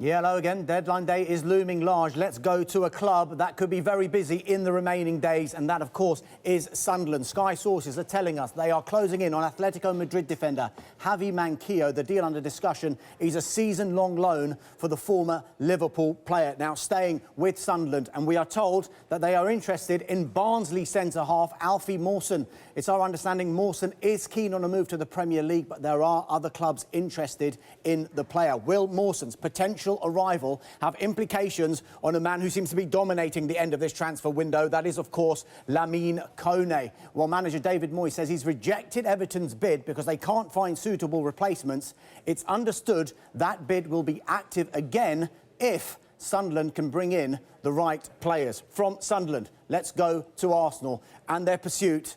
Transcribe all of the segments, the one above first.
Yeah, hello again. Deadline day is looming large. Let's go to a club that could be very busy in the remaining days, and that, of course, is Sunderland. Sky sources are telling us they are closing in on Atletico Madrid defender Javi Manquillo. The deal under discussion is a season-long loan for the former Liverpool player. Now staying with Sunderland, and we are told that they are interested in Barnsley centre-half Alfie Mawson. It's our understanding Mawson is keen on a move to the Premier League, but there are other clubs interested in the player. Will Mawson's potential arrival have implications on a man who seems to be dominating the end of this transfer window? That is, of course, Lamine Kone. While manager David Moyes says he's rejected Everton's bid because they can't find suitable replacements, it's understood that bid will be active again if Sunderland can bring in the right players. From Sunderland, let's go to Arsenal and their pursuit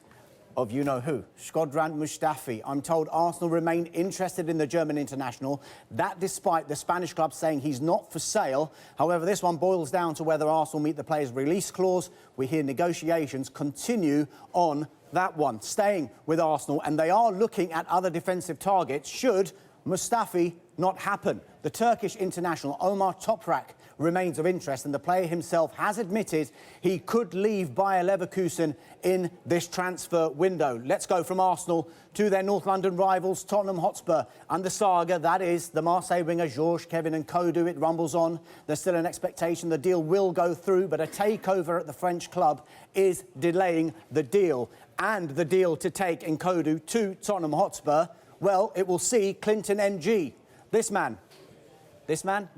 of you-know-who, Shkodran Mustafi. I'm told Arsenal remain interested in the German international, that despite the Spanish club saying he's not for sale. However, this one boils down to whether Arsenal meet the player's release clause. We hear negotiations continue on that one. Staying with Arsenal, and they are looking at other defensive targets should Mustafi not happen. The Turkish international Omar Toprak remains of interest, and the player himself has admitted he could leave Bayer Leverkusen in this transfer window. Let's go from Arsenal to their North London rivals, Tottenham Hotspur, and the saga that is the Marseille winger Georges, Kevin and Kodu. It rumbles on. There's still an expectation the deal will go through, but a takeover at the French club is delaying the deal. And the deal to take Nkodu to Tottenham Hotspur, well, it will see Clinton NG. This man,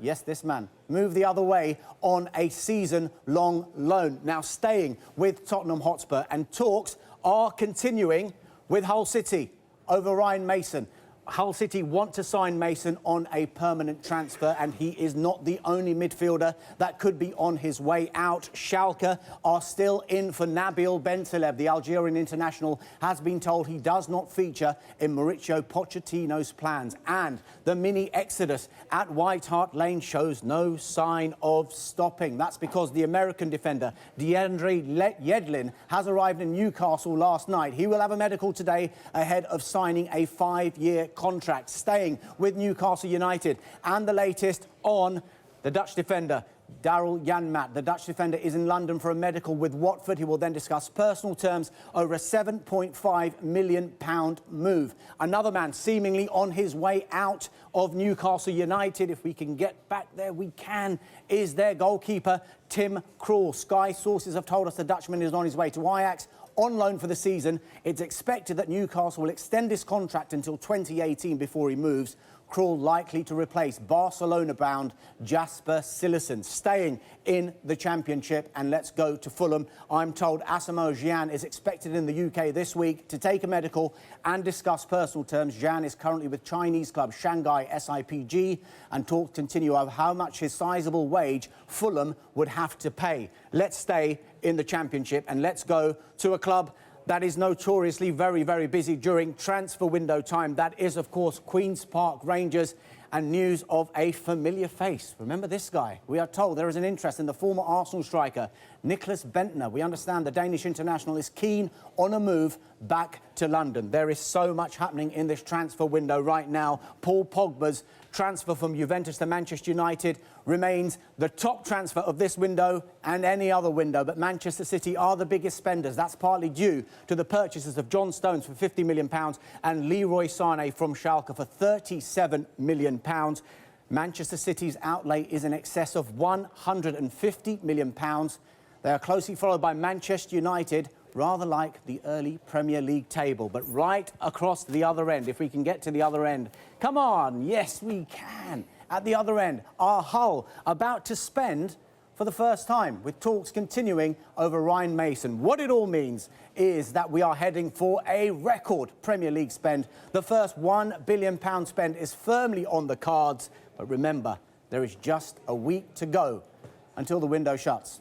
yes, this man, move the other way on a season-long loan. Now staying with Tottenham Hotspur, and talks are continuing with Hull City over Ryan Mason. Hull City want to sign Mason on a permanent transfer, and he is not the only midfielder that could be on his way out. Schalke are still in for Nabil Bentaleb. The Algerian international has been told he does not feature in Mauricio Pochettino's plans. And the mini exodus at White Hart Lane shows no sign of stopping. That's because the American defender DeAndre Yedlin has arrived in Newcastle last night. He will have a medical today ahead of signing a 5-year contract. Staying with Newcastle United, and the latest on the Dutch defender Daryl Janmaat. The Dutch defender is in London for a medical with Watford. He will then discuss personal terms over a £7.5 million move. Another man seemingly on his way out of Newcastle United, if we can get back there we can, is their goalkeeper Tim Krul. Sky sources have told us the Dutchman is on his way to Ajax on loan for the season. It's expected that Newcastle will extend his contract until 2018 before he moves. Krul likely to replace Barcelona-bound Jasper Cillessen. Staying in the Championship, and let's go to Fulham. I'm told Asamoah Gyan is expected in the UK this week to take a medical and discuss personal terms. Gyan is currently with Chinese club Shanghai SIPG, and talks continue of how much his sizable wage Fulham would have to pay. Let's stay in the Championship, and let's go to a club that is notoriously very, very busy during transfer window time. That is, of course, Queen's Park Rangers, and news of a familiar face. Remember this guy? We are told there is an interest in the former Arsenal striker, Nicklas Bendtner. We understand the Danish international is keen on a move back to London. There is so much happening in this transfer window right now. Paul Pogba's transfer from Juventus to Manchester United remains the top transfer of this window and any other window, but Manchester City are the biggest spenders. That's partly due to the purchases of John Stones for £50 million and Leroy Sané from Schalke for £37 million. Manchester City's outlay is in excess of £150 million. They are closely followed by Manchester United, rather like the early Premier League table. But right across the other end, if we can get to the other end. Come on, yes, we can. At the other end, our Hull about to spend for the first time, with talks continuing over Ryan Mason. What it all means is that we are heading for a record Premier League spend. The first £1 billion spend is firmly on the cards. But remember, there is just a week to go until the window shuts.